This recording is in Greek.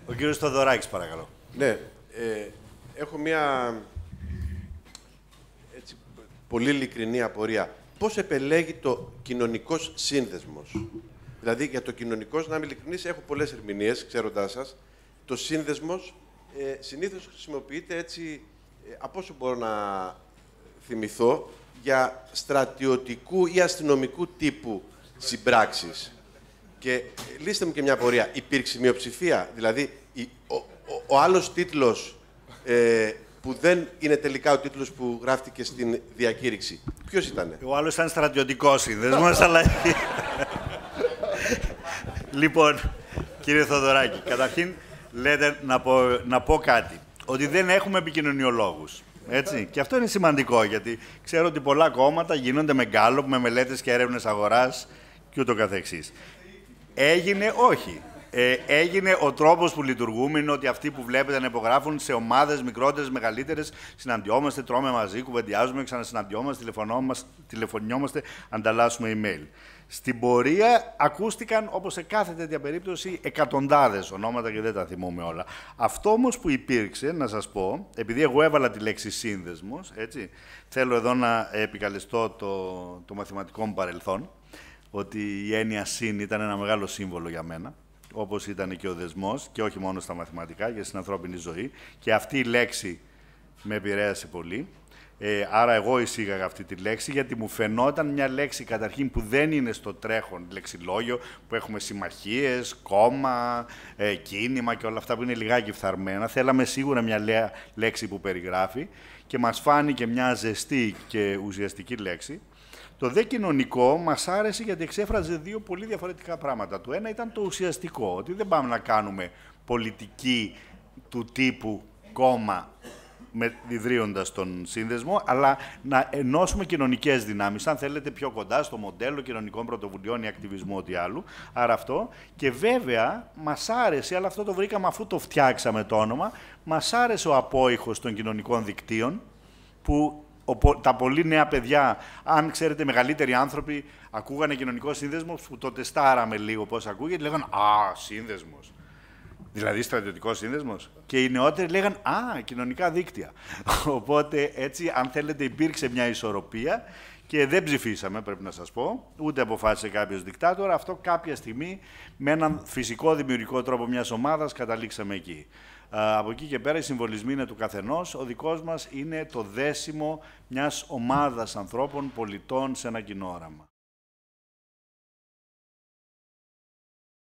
Ο κύριος Θοδωράκης, παρακαλώ. Ναι, έχω μια έτσι, πολύ ειλικρινή απορία. Πώς επελέγει το κοινωνικός σύνδεσμος? Δηλαδή, για το κοινωνικός, να είμαι ειλικρινής, έχω πολλές ερμηνείες, ξέροντάς σας. Το σύνδεσμος συνήθως χρησιμοποιείται έτσι, από όσο μπορώ να θυμηθώ, για στρατιωτικού ή αστυνομικού τύπου συμπράξεις. Και λύστε μου και μια απορία. Υπήρξε μειοψηφία? Δηλαδή, ο άλλος τίτλος που δεν είναι τελικά ο τίτλος που γράφτηκε στην διακήρυξη, ποιος ήτανε? Ο άλλος ήταν στρατιωτικός σύνδεσμος, αλλά... Λοιπόν, κύριε Θοδωράκη, καταρχήν λέτε να πω κάτι. Ότι δεν έχουμε επικοινωνιολόγους. Έτσι. Και αυτό είναι σημαντικό, γιατί ξέρω ότι πολλά κόμματα γίνονται με γκάλωπ, με μελέτες και έρευνες αγοράς και ούτω καθεξής. Έγινε ο τρόπος που λειτουργούμε, είναι ότι αυτοί που βλέπετε να υπογράφουν σε ομάδες μικρότερες, μεγαλύτερες, συναντιόμαστε, τρώμε μαζί, κουβεντιάζουμε, ξανασυναντιόμαστε, τηλεφωνιόμαστε, ανταλλάσσουμε email. Στην πορεία ακούστηκαν, όπως σε κάθε τέτοια περίπτωση, εκατοντάδες ονόματα και δεν τα θυμούμε όλα. Αυτό όμως που υπήρξε, να σας πω, επειδή εγώ έβαλα τη λέξη σύνδεσμος, έτσι, θέλω εδώ να επικαλεστώ το μαθηματικό μου παρελθόν, ότι η έννοια συν ήταν ένα μεγάλο σύμβολο για μένα, όπως ήταν και ο δεσμός, και όχι μόνο στα μαθηματικά, και στην ανθρώπινη ζωή. Και αυτή η λέξη με επηρέασε πολύ. Άρα εγώ εισήγαγα αυτή τη λέξη, γιατί μου φαινόταν μια λέξη καταρχήν που δεν είναι στο τρέχον λεξιλόγιο, που έχουμε συμμαχίες, κόμμα, κίνημα και όλα αυτά που είναι λιγάκι φθαρμένα. Θέλαμε σίγουρα μια λέξη που περιγράφει και μας φάνηκε μια ζεστή και ουσιαστική λέξη. Το δε κοινωνικό μας άρεσε γιατί εξέφραζε δύο πολύ διαφορετικά πράγματα. Το ένα ήταν το ουσιαστικό, ότι δεν πάμε να κάνουμε πολιτική του τύπου κόμμα ιδρύοντας τον σύνδεσμο, αλλά να ενώσουμε κοινωνικές δυνάμεις, αν θέλετε πιο κοντά στο μοντέλο κοινωνικών πρωτοβουλειών ή ακτιβισμού, ό,τι άλλου. Άρα αυτό. Και βέβαια μας άρεσε, αλλά αυτό το βρήκαμε αφού το φτιάξαμε το όνομα, μας άρεσε ο απόϊχος των κοινωνικών δικτύων, που τα πολύ νέα παιδιά, αν ξέρετε, μεγαλύτεροι άνθρωποι, ακούγανε κοινωνικό σύνδεσμο, που το τεστάραμε λίγο πώς ακούγεται, λέγανε «Α, σύνδεσμος». Δηλαδή στρατιωτικός σύνδεσμος. Και οι νεότεροι λέγανε «Α, κοινωνικά δίκτυα». Οπότε, έτσι, αν θέλετε, υπήρξε μια ισορροπία και δεν ψηφίσαμε, πρέπει να σας πω, ούτε αποφάσισε κάποιος δικτάτορα. Αυτό κάποια στιγμή, με έναν φυσικό δημιουργικό τρόπο μιας ομάδας, καταλήξαμε εκεί. Από εκεί και πέρα οι συμβολισμοί είναι του καθενός. Ο δικός μας είναι το δέσιμο μιας ομάδας ανθρώπων, πολιτών, σε ένα κοινό όραμα.